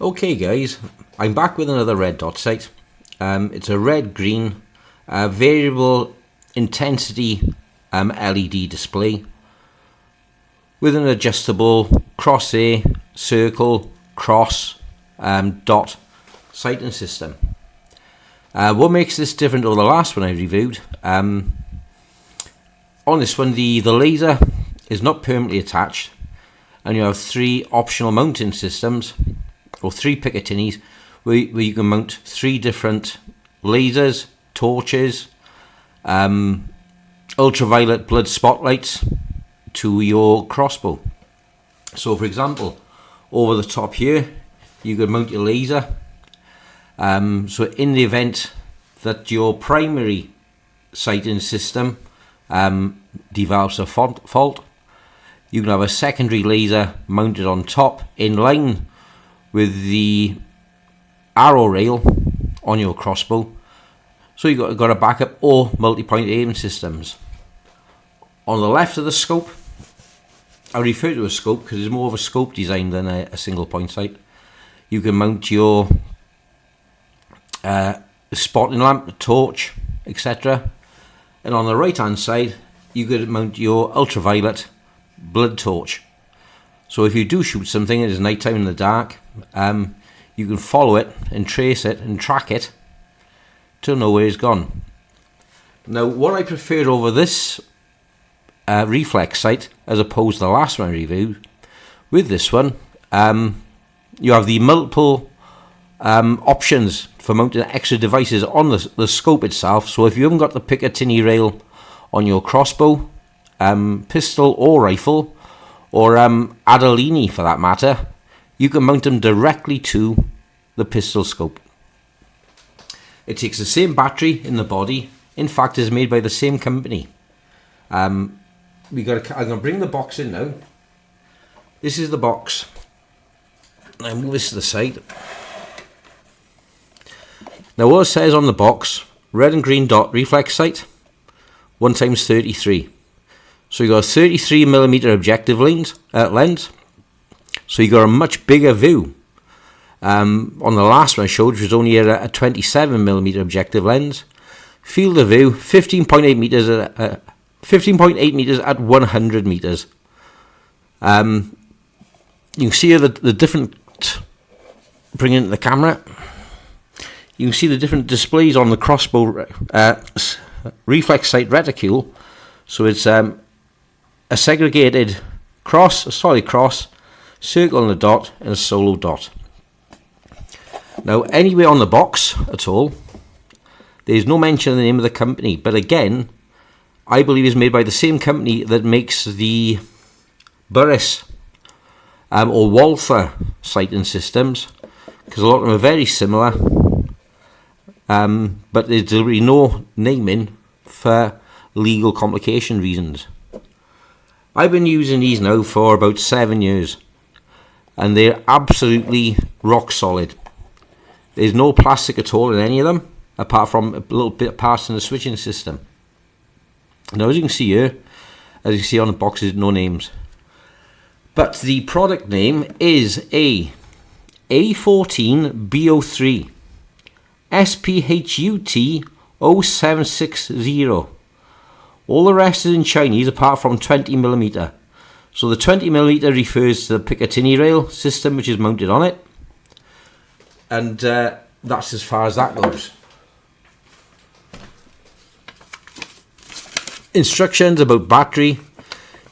Okay guys, I'm back with another red dot sight. It's a red-green variable intensity LED display with an adjustable crosshair, circle, cross, dot sighting system. What makes this different to the last one I reviewed? On this one the laser is not permanently attached, and you have three optional mounting systems, or three Picatinis, where you can mount three different lasers, torches, ultraviolet blood spotlights to your crossbow. So for example, over the top here you could mount your laser. So in the event that your primary sighting system develops a fault, you can have a secondary laser mounted on top in line with the arrow rail on your crossbow, so you've got a backup or multi-point aiming systems. On the left of the scope, I refer to a scope because it's more of a scope design than a single point sight. You can mount your spotting lamp, the torch, etc. And on the right hand side you could mount your ultraviolet blood torch. So if you do shoot something and it's night time in the dark, you can follow it and trace it and track it to know where it's gone. Now what I prefer over this reflex sight as opposed to the last one I reviewed, with this one you have the multiple options for mounting extra devices on the scope itself. So if you haven't got the Picatinny rail on your crossbow, pistol or rifle, or Adolini for that matter, you can mount them directly to the pistol scope. It takes the same battery in the body. In fact, it's made by the same company. I'm going to bring the box in now. This is the box. I'll move this to the side. Now what it says on the box: red and green dot reflex sight, 1x33. So you got a 33mm objective lens, so you got a much bigger view. On the last one I showed, which was only a 27mm objective lens. Field of view 15.8 meters at 15.8 meters at 100 meters. You can see here the different. Bring it into the camera. You can see the different displays on the crossbow reflex sight reticule. So it's a segregated cross, a solid cross, circle and a dot, and a solo dot. Now anywhere on the box at all, there's no mention of the name of the company, but again, I believe it's made by the same company that makes the Burris or Walther sighting systems, because a lot of them are very similar, but there's really no naming for legal complication reasons. I've been using these now for about 7 years, and they're absolutely rock solid. There's no plastic at all in any of them, apart from a little bit of parts in the switching system. Now as you can see here, as you can see on the boxes, no names. But the product name is A14BO3 SPHUT 0760. All the rest is in Chinese apart from 20mm. So the 20mm refers to the Picatinny rail system which is mounted on it. And that's as far as that goes. Instructions about battery.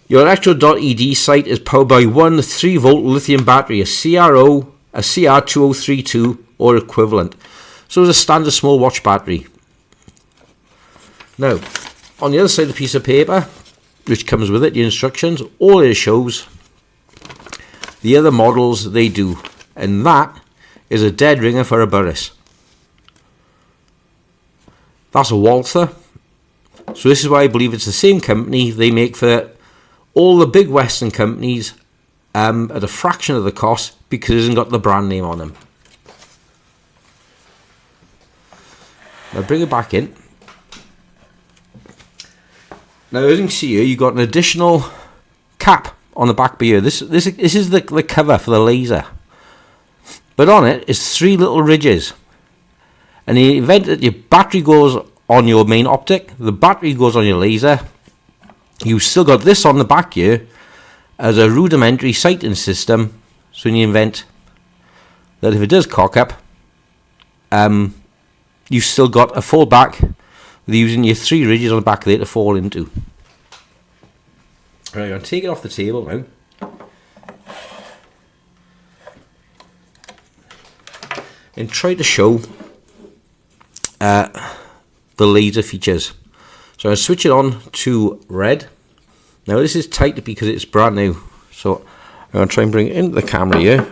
Your electro.ed sight is powered by one 3-volt lithium battery, a CR2032 or equivalent. So it's a standard small watch battery. Now, on the other side of the piece of paper, which comes with it, the instructions, all it shows the other models they do, and that is a dead ringer for a Burris. That's a Walther. So this is why I believe it's the same company they make for all the big Western companies at a fraction of the cost, because it hasn't got the brand name on them. Now bring it back in. Now as you can see here, you've got an additional cap on the back here. This is the cover for the laser. But on it is 3 little ridges. And in the event that your battery goes on your main optic, the battery goes on your laser, you've still got this on the back here as a rudimentary sighting system. So in the event that if it does cock up, you've still got a full back with using your 3 ridges on the back there to fall into. Right, I'm going to take it off the table now. And try to show the laser features. So I'll switch it on to red. Now this is tight because it's brand new. So I'm going to try and bring it into the camera here.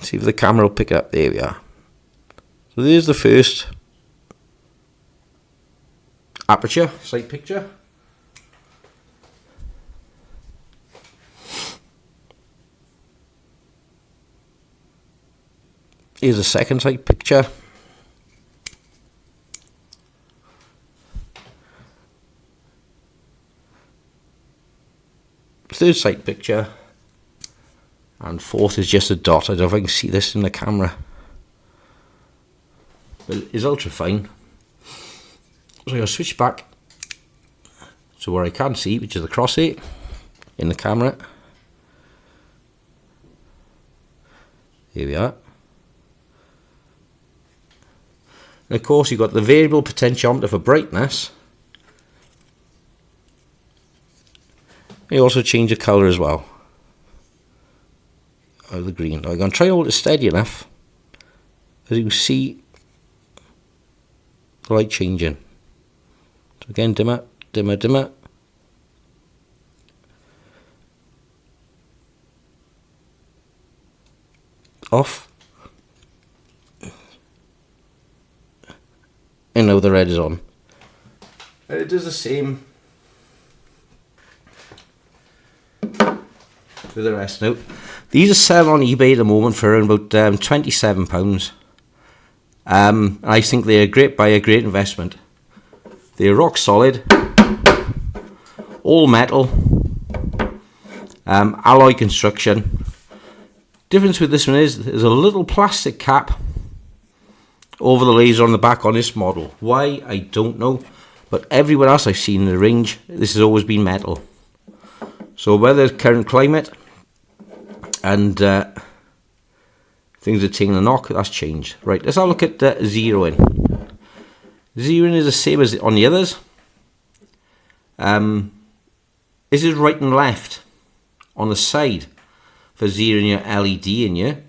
See if the camera will pick it up. There we are. So there's the first aperture, sight picture. Here's a second sight picture. Third sight picture. And fourth is just a dot. I don't know if I can see this in the camera. But it's ultra fine. So I'll switch back to where I can see, which is the crosshair in the camera. Here we are. And of course you've got the variable potentiometer for brightness. You also change the colour as well. Of the green. I'm going to try to hold it steady enough as you can see the light changing. So again, dimmer, dimmer, dimmer. Off. And now the red is on. And it does the same with the rest now. These are selling on eBay at the moment for around about £27. I think they're a great buy, a great investment. They're rock solid, all metal, alloy construction. Difference with this one is there's a little plastic cap over the laser on the back on this model. Why, I don't know, but everywhere else I've seen in the range, this has always been metal. So whether it's current climate and things are taking a knock, that's changed. Right, let's have a look at zeroing. Zeroing is the same as on the others. This is right and left on the side for zeroing your LED in here.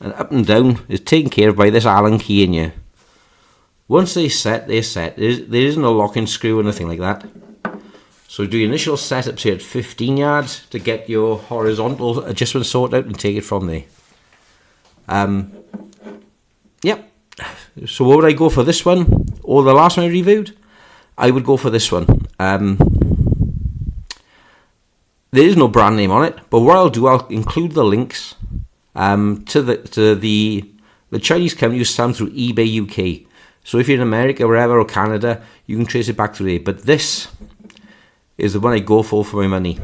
And up and down is taken care of by this Allen key in here. Once they're set, they're set. There isn't a locking screw or anything like that. So do your initial setup, say at 15 yards to get your horizontal adjustment sorted out and take it from there. Yep. So what would I go for this one or the last one I reviewed? I would go for this one. There is no brand name on it, but what I'll do, I'll include the links to the Chinese company who stand through eBay UK. So if you're in America, wherever, or Canada, you can trace it back through there. But this is the one I go for my money.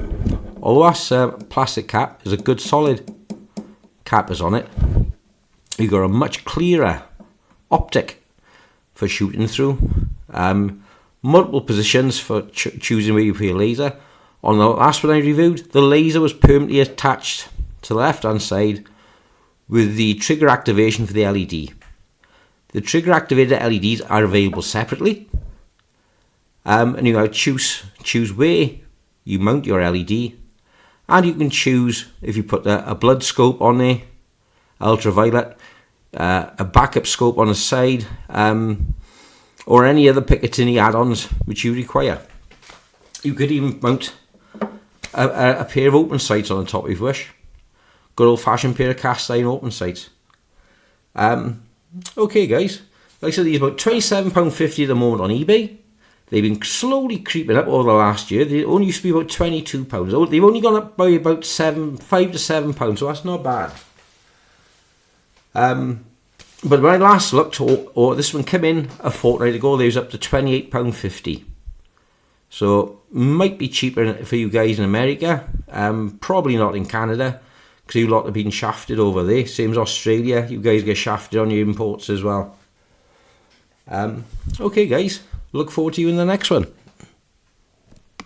Although that's plastic cap, is a good solid cap is on it. You've got a much clearer optic for shooting through. Multiple positions for choosing where you put your laser. On the last one I reviewed, the laser was permanently attached to the left hand side with the trigger activation for the LED. The trigger activated LEDs are available separately. And you got to choose where you mount your LED, and you can choose if you put a blood scope on there, ultraviolet, a backup scope on the side, or any other Picatinny add-ons which you require. You could even mount a pair of open sights on the top if you wish. Good old-fashioned pair of cast iron open sights. Okay guys, like I said, these are about £27.50 at the moment on eBay. They've been slowly creeping up over the last year. They only used to be about £22. They've only gone up by about £5 to £7, so that's not bad. But when I last looked, or this one came in a fortnight ago, they was up to £28.50. So might be cheaper for you guys in America. Probably not in Canada, because you lot have been shafted over there. Same as Australia, you guys get shafted on your imports as well. Okay guys, look forward to you in the next one.